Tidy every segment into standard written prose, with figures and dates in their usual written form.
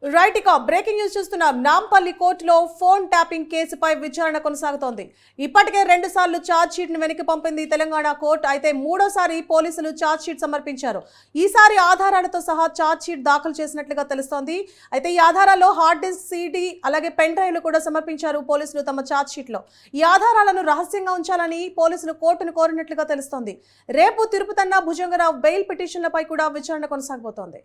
Right ఇక breaking news చూస్తున్నాం. నాంపల్లి కోర్టులో ఫోన్ ట్యాపింగ్ కేసుపై విచారణ కొనసాగుతోంది. ఇప్పటికే 2 సార్లు ఛార్జ్ షీట్ ను వెనక్కి పంపింది తెలంగాణ కోర్టు. అయితే మూడోసారి పోలీసులు ఛార్జ్ షీట్ సమర్పించారు. ఈసారి ఆధారాలతో సహా ఛార్జ్ షీట్ దాఖలు చేసినట్లుగా తెలుస్తోంది. అయితే ఈ ఆధారాల్లో హార్డ్ డిస్క్, సీడీ అలాగే పెన్ డ్రైవ్లు కూడా సమర్పించారు పోలీసులు తమ ఛార్జ్ షీట్ లో. ఈ ఆధారాలను రహస్యంగా ఉంచాలని పోలీసులు కోర్టును కోరినట్లుగా తెలుస్తోంది. రేపు తిరుపతన్న భుజంగరావు బెయిల్ పిటిషన్లపై కూడా విచారణ కొనసాగబోతోంది.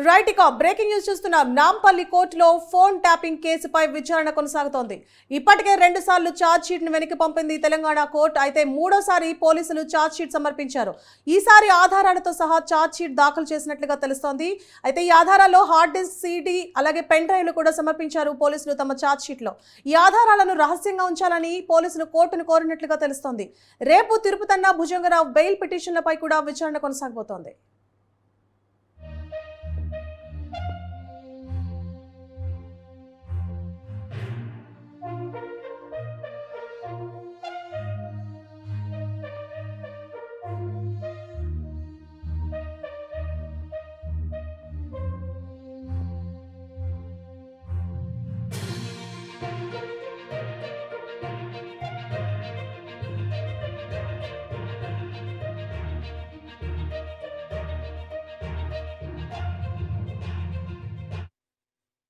రైట్ ఇక బ్రేకింగ్ న్యూస్ చూస్తున్నాం. నాంపల్లి కోర్టులో ఫోన్ ట్యాపింగ్ కేసుపై విచారణ కొనసాగుతోంది. ఇప్పటికే 2 సార్లు ఛార్జ్ షీట్ ను వెనక్కి పంపింది తెలంగాణ కోర్టు. అయితే మూడోసారి పోలీసులు ఛార్జ్ షీట్ సమర్పించారు. ఈసారి ఆధారాలతో సహా ఛార్జ్ షీట్ దాఖలు చేసినట్లుగా తెలుస్తోంది. అయితే ఈ ఆధారాల్లో హార్డ్ డిస్క్, సీడీ అలాగే పెన్ డ్రైవ్లు కూడా సమర్పించారు పోలీసులు తమ ఛార్జ్ షీట్ లో. ఈ ఆధారాలను రహస్యంగా ఉంచాలని పోలీసులు కోర్టును కోరినట్లుగా తెలుస్తోంది. రేపు తిరుపతన్న భుజంగరావు బెయిల్ పిటిషన్లపై కూడా విచారణ కొనసాగబోతోంది.